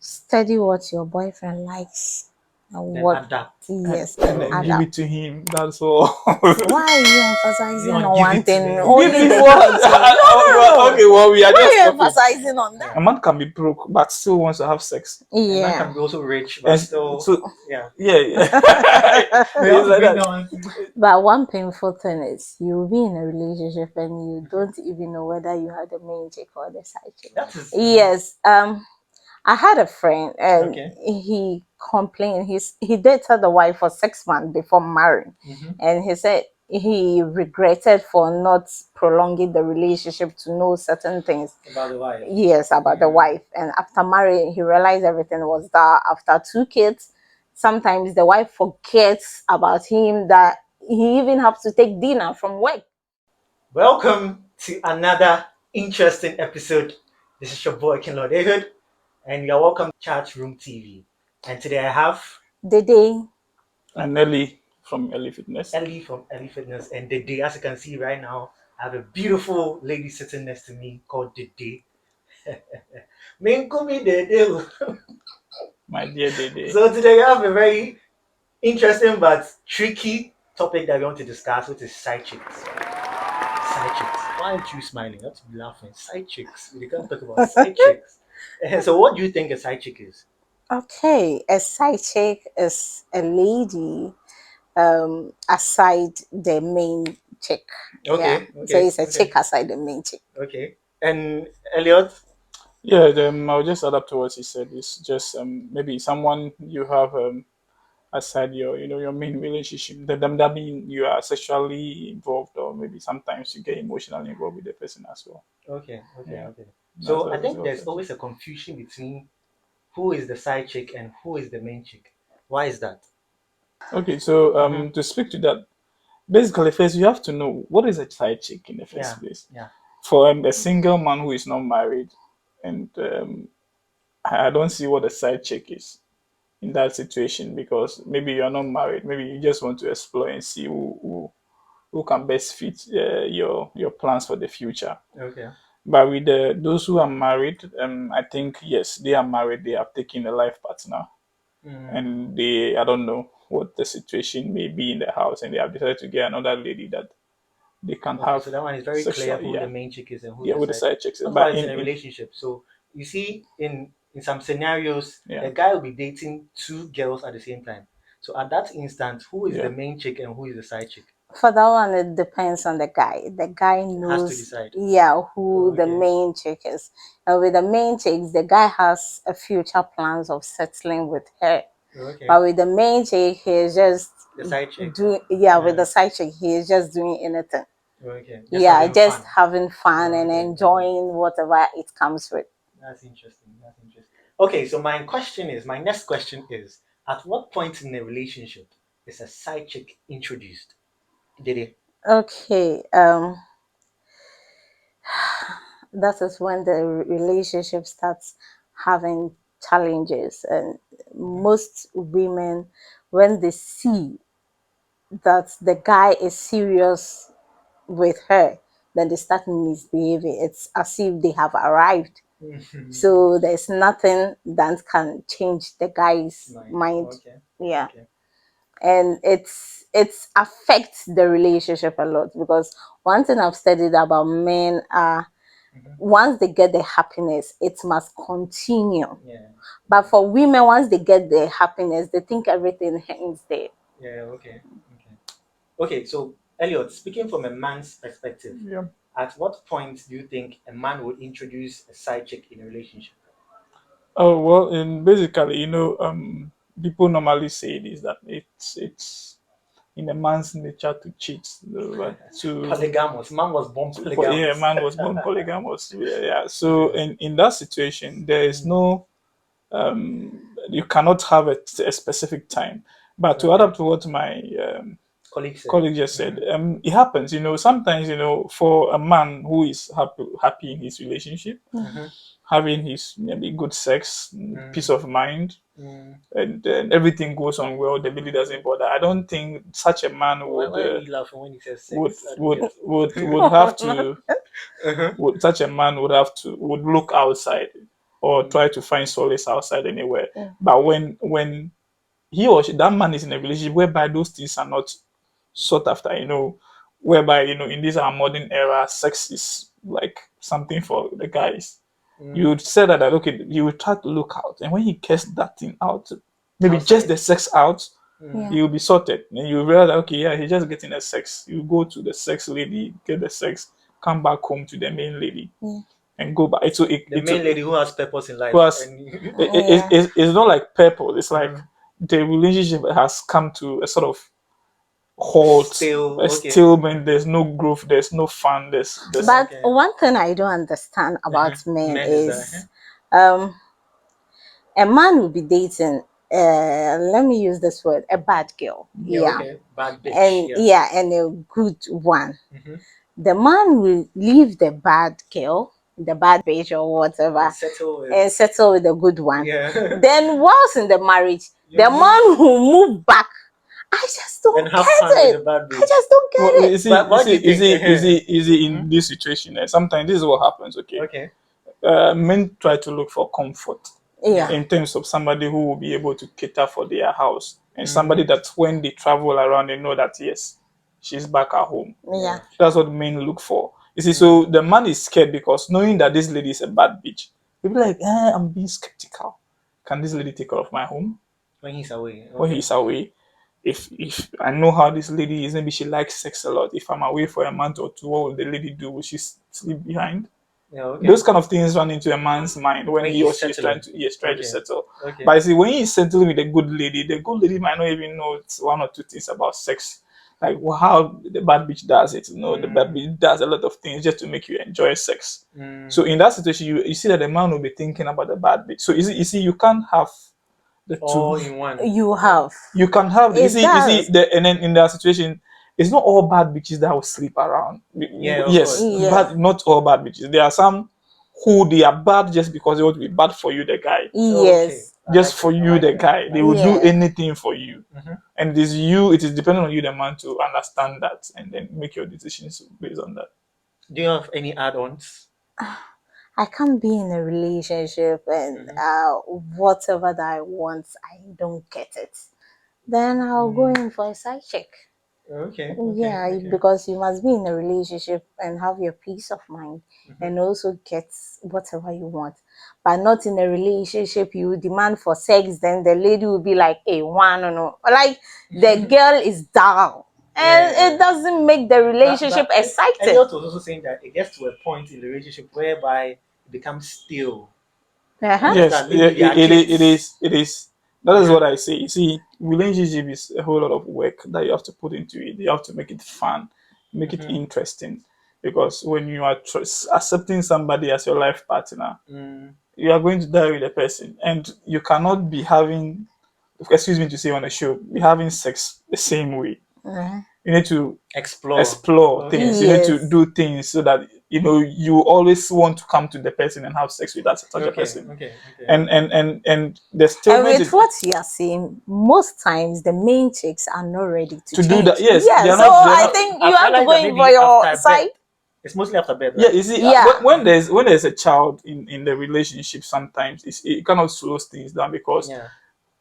Study what your boyfriend likes and Then what adapt. yes and and then give adapt. it to him. That's all. Why are you You emphasizing don't on give one it to thing? them. Give Only him this what? one thing. No. Okay, well, we are Why just are you talking. emphasizing on Yeah. that? A man can be broke, but still wants to have sex. And man Yeah. can be also rich, but And still, so, yeah. yeah, yeah. We have It's to like bring that. that one too. But one painful thing is you'll be in a relationship and you don't even know whether you had the main chick or the side chick. That is Yes. I had a friend and okay. he complained. He dated the wife for 6 months before marrying. Mm-hmm. And he said he regretted for not prolonging the relationship to know certain things. About the wife. Yes, about the wife. And after marrying, he realized everything was there. After 2 kids, sometimes the wife forgets about him, that he even has to take dinner from work. Welcome to another interesting episode. This is your boy Kinlo David, and you're welcome to Chat Room TV. And today I have Dede. And Ellie from Ellie Fitness. Ellie from Ellie Fitness, and Dede. As you can see right now, I have a beautiful lady sitting next to me called Dede. Minkumi Dede. My dear Dede. So today we have a very interesting but tricky topic that we want to discuss, which is side chicks. Side chicks. Why aren't you smiling? You have to be laughing. Side chicks. We can't talk about side chicks. So what do you think a side chick is? Okay, a side chick is a lady aside the main chick. Yeah. Okay, So okay, it's a okay, chick aside the main chick. okay. And Elliot? Yeah, I'll just add up to what he said. It's just maybe someone you have aside your main relationship. That mean you are sexually involved, or maybe sometimes you get emotionally involved with the person as well. Okay, okay, Yeah, okay. that's So I what that's think what there's I think. always a confusion between who is the side chick and who is the main chick. Why is that? Okay, so Mm-hmm. to speak to that, basically, first you have to know what is a side chick in the Yeah, first place. yeah. For a single man who is not married, and I don't see what a side chick is in that situation, because maybe you are not married, maybe you just want to explore and see who can best fit your plans for the future. Okay. But with those who are married, I think yes, they are married. They have taken a life partner, Mm. and I don't know what the situation may be in the house, and they have decided to get another lady that they can Okay, have so that one is very clear sexual, who the yeah, main chick is and who's yeah, the with the side. side chicks. Not But while it's in a relationship. So you see, in some scenarios, yeah, a guy will be dating two girls at the same time. So at that instant, who is the yeah, main chick and who is the side chick? For that one, it depends on the guy. The guy Has to knows, decide. yeah, who Oh, the okay. main chick is. And with the main chicks, the guy has a future plans of settling with her. Oh, okay. But with the main chick, he's just The side chick. doing, yeah, with Yeah. the side chick, he is just doing anything. Oh, okay. Just Yeah, having just fun. having fun Oh, and okay. Okay. enjoying whatever it comes with. That's interesting. That's interesting. Okay, so my next question is, at what point in a relationship is a side chick introduced? Did it? Okay, that is when the relationship starts having challenges, and Mm-hmm. most women, when they see that the guy is serious with her, then they start misbehaving. It's as if they have arrived, so there's nothing that can change the guy's Mind. mind. Okay. Yeah. Okay. And it's affects the relationship a lot, because one thing I've studied about men are, Mm-hmm. once they get the happiness, it must continue. Yeah. But for women, once they get the happiness, they think everything ends there. Yeah. Okay. Okay. Okay. So, Elliot, speaking from a man's perspective, yeah. at what point do you think a man would introduce a side chick in a relationship? Oh well, and basically, people normally say this, that it's in a man's nature to cheat, but Polygamous. Man was born yeah, polygamous. man was born polygamous. Yeah, yeah. So Okay. in that situation, there is Mm. no you cannot have a specific time. But to add Okay. up to what my Colleague said. colleague just said, Mm-hmm. it happens. Sometimes for a man who is happy in his relationship, Mm-hmm. having his maybe good sex, peace Mm. of mind, Mm. and everything goes on well, the baby doesn't bother. I don't think such a man would Why are you laughing when he says would sex? I don't would get. would would have to Uh-huh. would such a man would have to would look outside. or try to find solace outside anywhere. But when he or she, that man is in a relationship whereby those things are not sought after, whereby in this our modern era, sex is like something for the guys. You would say that okay, you would try to look out, and when he gets that thing out, maybe just the sex out, he will be sorted. And you realize that okay, yeah, he's just getting the sex. You go to the sex lady, get the sex, come back home to the main lady, and go back. The main lady who has purpose in life. Plus, And it's not like purpose. It's like the relationship has come to a sort of halt, a stalemate. There's no growth. There's no fun. But one thing I don't understand about men is, a man will be dating, let me use this word, a bad girl. Bad bitch. And a good one. The man will leave the bad girl, the bad bitch or whatever, and settle with the good one. Then whilst in the marriage, the man will move back. I just don't get it. I just don't get it. Is it in this situation? Sometimes this is what happens. Okay. Men try to look for comfort. In terms of somebody who will be able to cater for their house, and somebody that when they travel around, they know that yes, she's back at home. That's what men look for. You see, so the man is scared because knowing that this lady is a bad bitch, he'll be like, I'm being skeptical. Can this lady take care of my home when he's away? When he's away, if I know how this lady is, maybe she likes sex a lot. If I'm away for a month or two, what will the lady do? Will she sleep behind? Those kind of things run into a man's mind when he or she is trying to settle. But you see, when he's settling with a good lady might not even know one or two things about sex, like how the bad bitch does it. The bad bitch does a lot of things just to make you enjoy sex. So in that situation, you see that the man will be thinking about the bad bitch. So you see, you can't have the all two in one. You can have and then in that situation, it's not all bad bitches that will sleep around. But not all bad bitches. There are some who they are bad just because they want to be bad for you, the guy. Just for you, the guy. They will do anything for you. And it is dependent on you, the man, to understand that and then make your decisions based on that. Do you have any add-ons? I can't be in a relationship and whatever that I want, I don't get it. Then I'll go in for a side chick. Because you must be in a relationship and have your peace of mind and also get whatever you want. But not in a relationship, you demand for sex, then the lady will be like, hey, no. Like the girl is down. And it doesn't make the relationship exciting. Elliot was also saying that it gets to a point in the relationship whereby it becomes stale. Yes, it is. That is what I say. You see, relationship is a whole lot of work that you have to put into it. You have to make it fun, make it interesting. Because when you are accepting somebody as your life partner, you are going to die with the person. And you cannot be having, excuse me to say on the show, be having sex the same way. You need to explore things. You need to do things so that you always want to come to the person and have sex with such a person. And the statement. And with what you are saying, most times the main chicks are not ready to change. Do that. Yes. I think you have to go in for your side. It's mostly after bed. Right? Yeah, you see, when there's a child in the relationship, sometimes it kind of slows things down because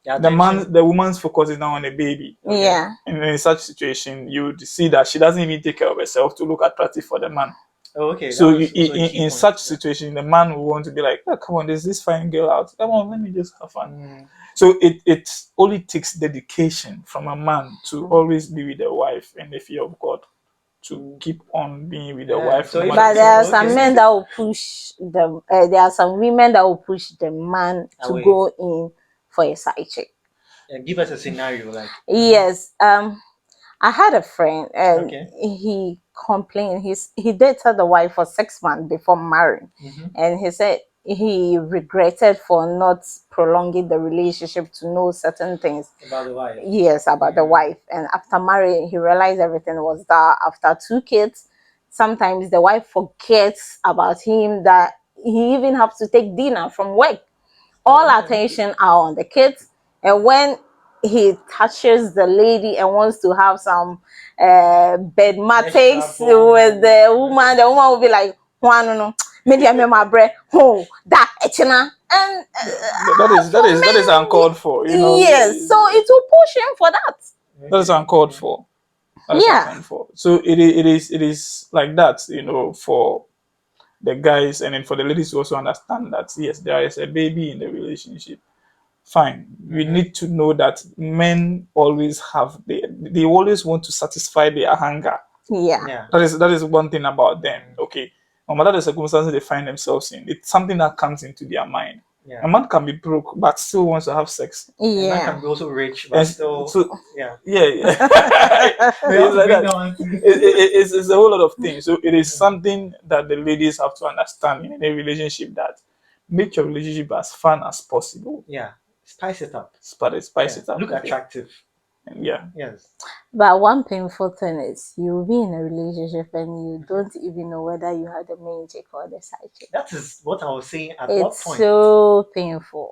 the woman's focus is now on the baby. And in such situation, you would see that she doesn't even take care of herself to look attractive for the man. So in such situation, the man will want to be like, oh, come on, there's this fine girl out. Come on, let me just have fun. So it only takes dedication from a man to always be with the wife and the fear of God to keep on being with the wife. But there are some men that will push them. There are some women that will push the man to go in for a side chick. Give us a scenario, like. Yes. I had a friend and he complained. He dated the wife for 6 months before marrying, and he said he regretted for not prolonging the relationship to know certain things about the wife. Yes, about the wife. And after marrying, he realized everything was that after 2 kids, sometimes the wife forgets about him, that he even has to take dinner from work. All attention are on the kids, and when he touches the lady and wants to have some bed matters with the woman will be like, no. Maybe I'm my bread. Oh, that echina. And that is uncalled for. You know, yes, so it will push him for that. that is uncalled for. That is Yeah, uncalled for. So it is like that. You know, for the guys and then for the ladies to also understand that yes, there is a baby in the relationship. Fine. We need to know that men always have they always want to satisfy their hunger. yeah, Yeah. That is one thing about them. Okay. No matter the circumstances they find themselves in, it's something that comes into their mind. Yeah. A man can be broke but still wants to have sex. And man yeah. can be also rich, but And still, so yeah. yeah, yeah. We have It's to like bring that. that one too. It's a whole lot of things. So it is something that the ladies have to understand in a relationship that make your relationship as fun as possible. Yeah. Spice it up. Spice Yeah. it up Look a bit. attractive. And yeah. Yes. But one painful thing is you'll be in a relationship and you don't even know whether you had the main chick or the side chick. That is what I was saying. At what It's point? so painful.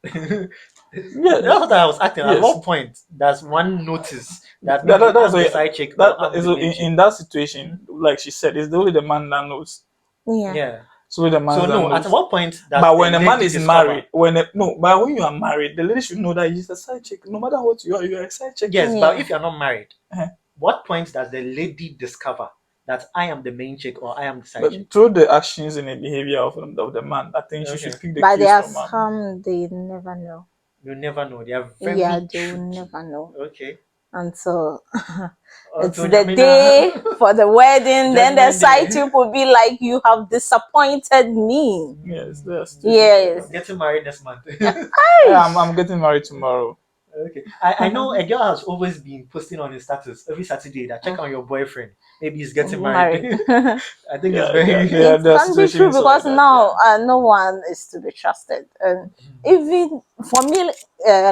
Yeah. That's what I was asking. At Yes. what point does one notice that maybe That's I'm why the side chick or that I'm is the main chick? in that situation, like she said, it's only the man that knows. Yeah. Yeah. So the man So that no, knows. at what point does But the when a man lady is discover? married, but when you are married, the lady should know that he's a side chick. No matter what you are a side chick. Yes, Yeah. but if you're not married, Uh-huh. what point does the lady discover that I am the main chick or I am the side chick? But through the actions and the behavior of the man, I think she Okay. should pick the But cues there are from man. some they never know. You never know. They are very Yeah, they tricky. will never know. Okay. Until it's Until the Nyamina- day for the wedding, then the Judgment side Day. chick will be like, you have disappointed me. Yes, that's Yes. Getting married next month. I'm getting married tomorrow. Okay. I know a girl has always been posting on his status every Saturday that check on your boyfriend. Maybe he's getting married. I think it's very. It can be true because now no one is to be trusted. And even for me,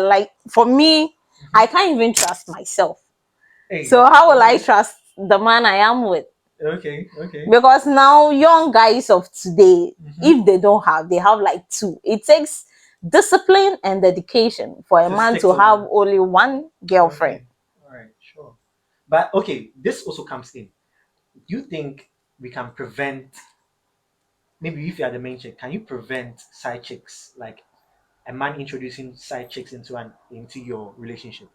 like for me, I can't even trust myself. Hey, So how will I trust the man I am with? Okay, okay. Because now young guys of today, if they have like two. It takes discipline and dedication for a To man stick to to have one. only one girlfriend. Okay. All right, sure. But okay, this also comes in. Do you think we can prevent? Maybe if you are the main chick, can you prevent side chicks, like a man introducing side chicks into your relationship?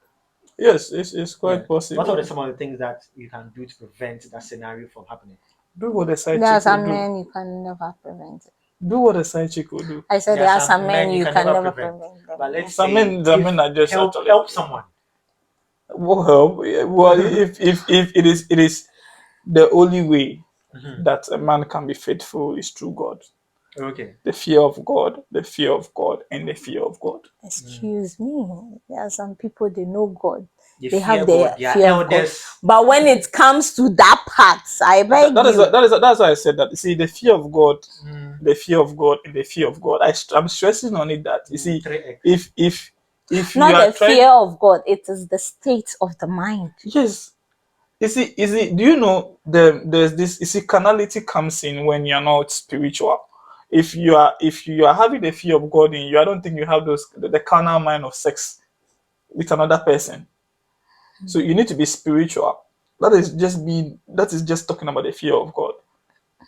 Yes, it's quite Yeah. possible. What are some of the things that you can do to prevent that scenario from happening? Do what a side There are chick will some do. men you can never prevent it. Do what a side chick will do. I said There there are are some men you can never prevent. prevent them. But let's Some say men are just help actually help someone. well, well, if it is the only way Mhm. that a man can be faithful is through God. Okay. The fear of God, the fear of God, and the fear of God. Excuse me. There are some people they know God. They They fear have their God. They are fear of God. elders. But when it comes to that part, I beg you. That's why I said that. You see, the fear of God, Mm, the fear of God, and the fear of God. I'm stressing on it that you see, 3x. if you Not are the trying, fear of God, it is the state of the mind. yes. You see, do you know there's this you see carnality comes in when you're not spiritual. If you are having the fear of God in you, I don't think you have the carnal mind of sex with another person. So you need to be spiritual. That is just talking about the fear of God.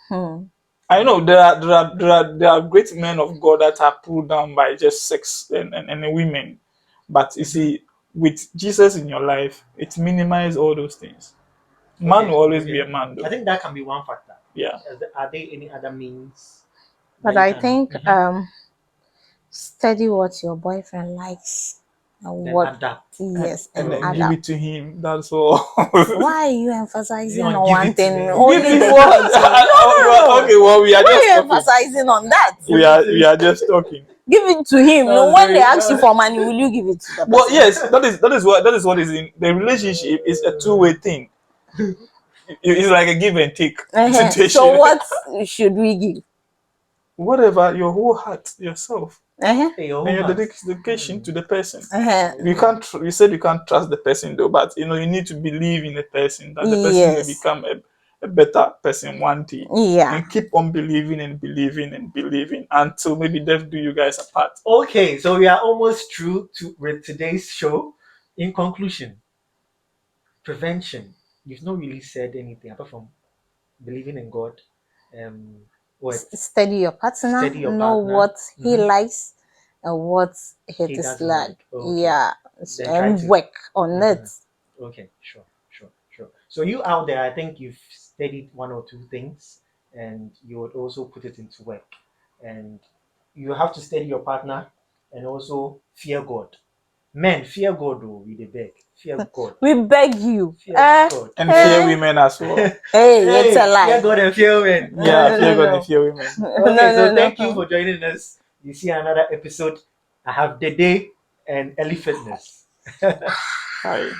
Hmm. I know there are great men of God that are pulled down by just sex and women. But you see, with Jesus in your life, it minimizes all those things. Man Okay. will always be Okay. a man I though. think that can be one factor. Yeah. Are there any other means that But you I can think study what your boyfriend likes and then what adapt? yes And and Oh, then okay. give adapt. it to him. That's all. Why are you emphasizing You want on give one it to thing? me. Only Give do it. what? No. Okay, well we are Why are just you talking. emphasizing on that? We are just talking. Give it to him. No, That was when they very. ask you for money, will you give it to the Well, person? yes, that is what is in the relationship is a two-way thing. It's like a give and take situation. So what should we give? Whatever your whole heart, yourself, Uh-huh. Hey, your and whole your heart. dedication to the person. Uh-huh. You can't. You said you can't trust the person though, but you know you need to believe in the person that the person will Yes. become a better person one day, Yeah. and keep on believing and believing and believing until maybe death do you guys apart. Okay, so we are almost through with today's show. In conclusion, prevention. You've not really said anything apart from believing in God, um, What? Study your partner, Study your know partner. what he likes and what he He doesn't dislikes. like. Okay. Yeah, Then try and to. work on it. Okay, sure. So you out there, I think you've studied one or two things, and you would also put it into work. And you have to study your partner, and also fear God. Men, fear God, oh, we dey beg. Fear God. We beg you. Fear God. And fear Eh. women as well. Hey, it's a Hey, fear lie. God and fear men. No, Yeah, no, fear no, God and no. fear women. Okay, so No, no, thank you no. for joining us. You see another episode. I have Dede and Elephantness. Hi.